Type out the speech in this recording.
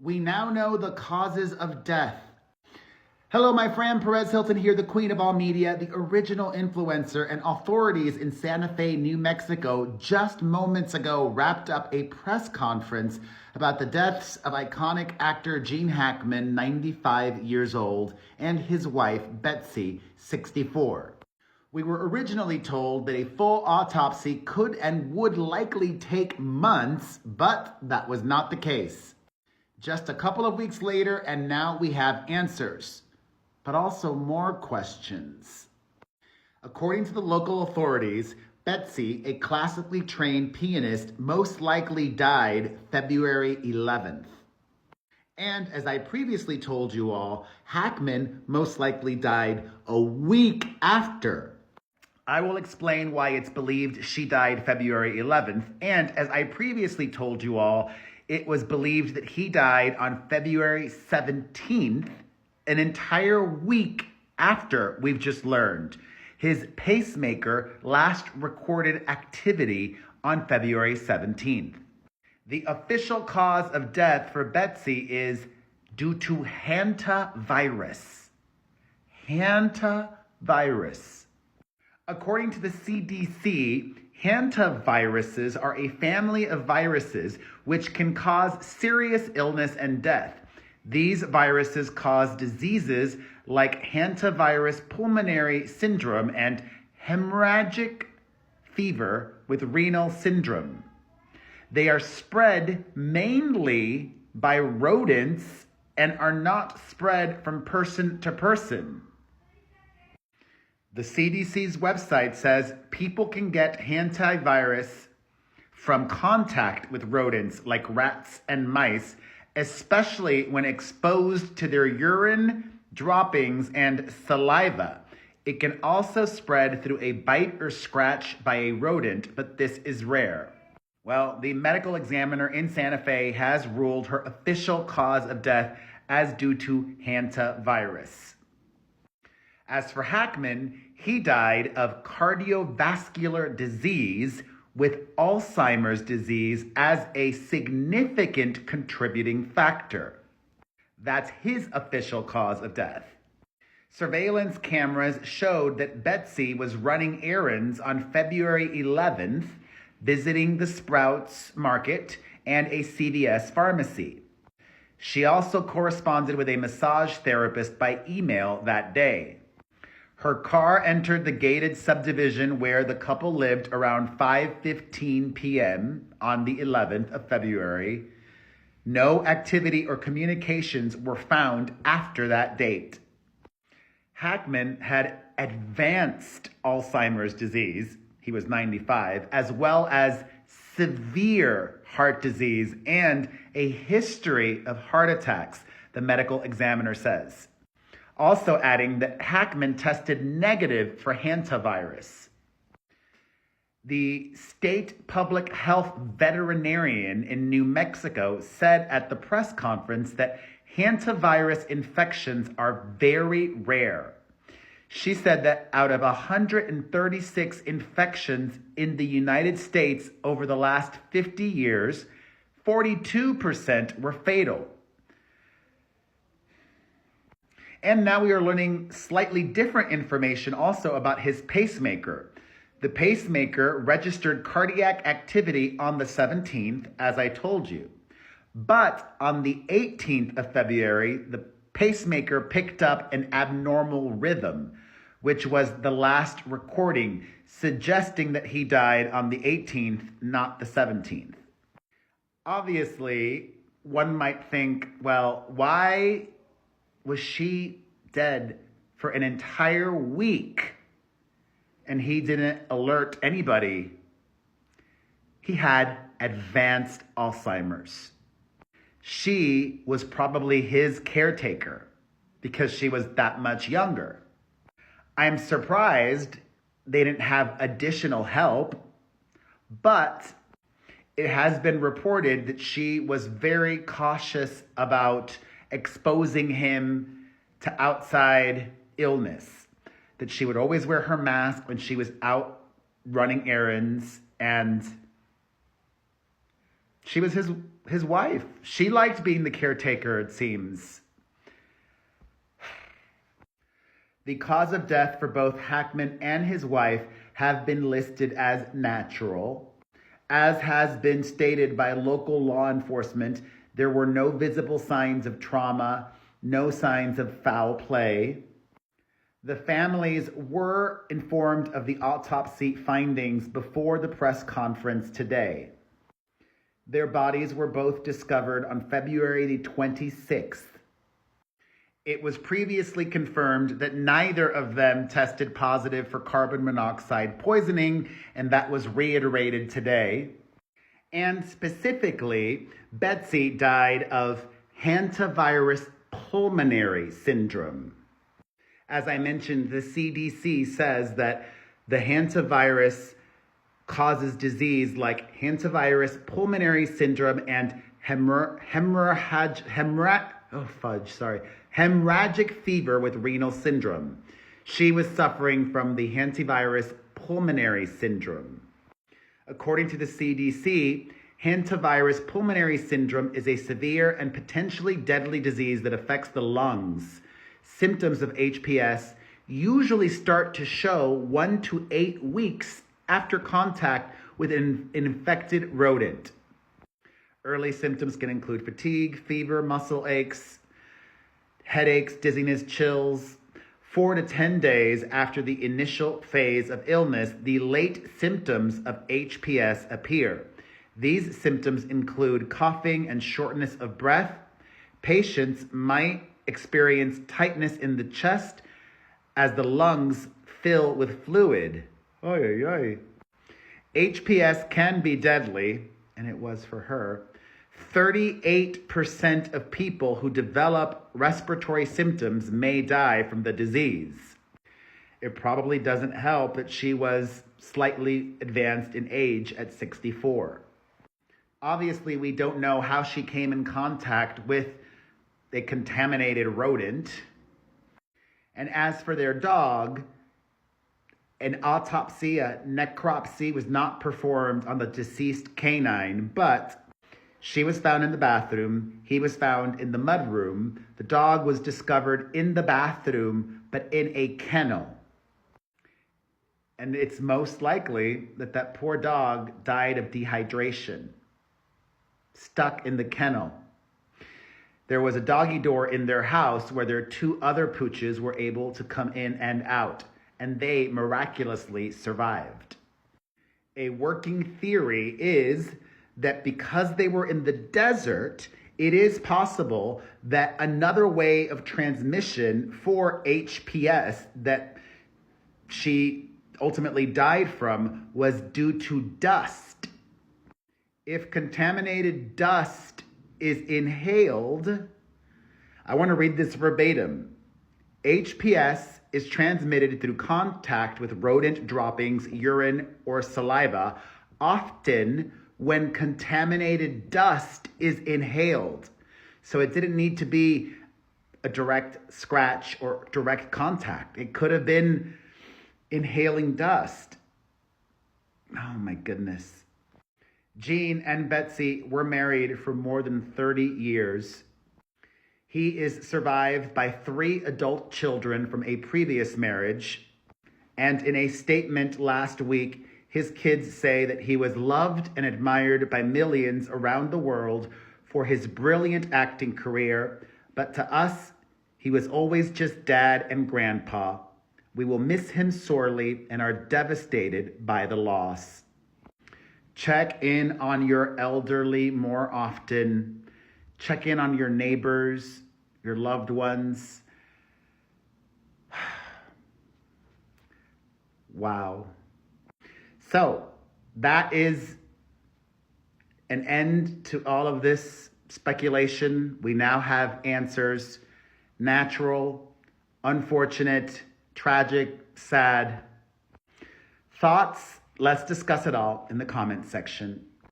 We now know the causes of death. Hello, my friend. Perez Hilton here, the queen of all media, the original influencer, and authorities in Santa Fe, New Mexico, just moments ago wrapped up a press conference about the deaths of iconic actor Gene Hackman, 95 years old, and his wife, Betsy, 64. We were originally told that a full autopsy could and would likely take months, but that was not the case. Just a couple of weeks later, and now we have answers, but also more questions. According to the local authorities, Betsy, a classically trained pianist, most likely died February 11th. And as I previously told you all, Hackman most likely died a week after. I will explain why it's believed she died February 11th, and as I previously told you all, it was believed that he died on February 17th, an entire week after we've just learned his pacemaker last recorded activity on February 17th. The official cause of death for Betsy is due to hantavirus. Hantavirus. According to the CDC, hantaviruses are a family of viruses which can cause serious illness and death. These viruses cause diseases like hantavirus pulmonary syndrome and hemorrhagic fever with renal syndrome. They are spread mainly by rodents and are not spread from person to person. The CDC's website says people can get hantavirus from contact with rodents like rats and mice, especially when exposed to their urine, droppings, and saliva. It can also spread through a bite or scratch by a rodent, but this is rare. Well, the medical examiner in Santa Fe has ruled her official cause of death as due to hantavirus. As for Hackman, he died of cardiovascular disease with Alzheimer's disease as a significant contributing factor. That's his official cause of death. Surveillance cameras showed that Betsy was running errands on February 11th, visiting the Sprouts Market and a CVS pharmacy. She also corresponded with a massage therapist by email that day. Her car entered the gated subdivision where the couple lived around 5:15 p.m. on the 11th of February. No activity or communications were found after that date. Hackman had advanced Alzheimer's disease, he was 95, as well as severe heart disease and a history of heart attacks, the medical examiner says. Also adding that Hackman tested negative for hantavirus. The state public health veterinarian in New Mexico said at the press conference that hantavirus infections are very rare. She said that out of 136 infections in the United States over the last 50 years, 42% were fatal. And now we are learning slightly different information also about his pacemaker. The pacemaker registered cardiac activity on the 17th, as I told you. But on the 18th of February, the pacemaker picked up an abnormal rhythm, which was the last recording, suggesting that he died on the 18th, not the 17th. Obviously, one might think, well, why was she dead for an entire week and he didn't alert anybody? He had advanced Alzheimer's. She was probably his caretaker because she was that much younger. I'm surprised they didn't have additional help, but it has been reported that she was very cautious about exposing him to outside illness, that she would always wear her mask when she was out running errands, and she was his his wife. She liked being the caretaker, it seems. The cause of death for both Hackman and his wife have been listed as natural. As has been stated by local law enforcement, there were no visible signs of trauma, no signs of foul play. The families were informed of the autopsy findings before the press conference today. Their bodies were both discovered on February the 26th. It was previously confirmed that neither of them tested positive for carbon monoxide poisoning, and that was reiterated today. And specifically, Betsy died of hantavirus pulmonary syndrome. As I mentioned, the CDC says that the hantavirus causes disease like hantavirus pulmonary syndrome and hemorrhagic fever with renal syndrome. She was suffering from the hantavirus pulmonary syndrome. According to the CDC, hantavirus pulmonary syndrome is a severe and potentially deadly disease that affects the lungs. Symptoms of HPS usually start to show 1 to 8 weeks after contact with an infected rodent. Early symptoms can include fatigue, fever, muscle aches, headaches, dizziness, chills. 4 to 10 days after the initial phase of illness, the late symptoms of HPS appear. These symptoms include coughing and shortness of breath. Patients might experience tightness in the chest as the lungs fill with fluid. HPS can be deadly, and it was for her. 38% of people who develop respiratory symptoms may die from the disease. It probably doesn't help that she was slightly advanced in age at 64. Obviously, we don't know how she came in contact with a contaminated rodent. And as for their dog, an autopsy, a necropsy, was not performed on the deceased canine, but she was found in the bathroom. He was found in the mudroom. The dog was discovered in the bathroom, but in a kennel. And it's most likely that that poor dog died of dehydration, stuck in the kennel. There was a doggy door in their house where their 2 other pooches were able to come in and out, and they miraculously survived. A working theory is that because they were in the desert, it is possible that another way of transmission for HPS that she ultimately died from was due to dust. If contaminated dust is inhaled, I want to read this verbatim. HPS is transmitted through contact with rodent droppings, urine, or saliva, often when contaminated dust is inhaled. So it didn't need to be a direct scratch or direct contact. It could have been inhaling dust. Oh my goodness. Gene and Betsy were married for more than 30 years. He is survived by 3 adult children from a previous marriage. And in a statement last week, his kids say that he was loved and admired by millions around the world for his brilliant acting career, but to us, he was always just dad and grandpa. We will miss him sorely and are devastated by the loss. Check in on your elderly more often. Check in on your neighbors, your loved ones. Wow. So that is an end to all of this speculation. We now have answers. Natural, unfortunate, tragic, sad. Thoughts? Let's discuss it all in the comments section.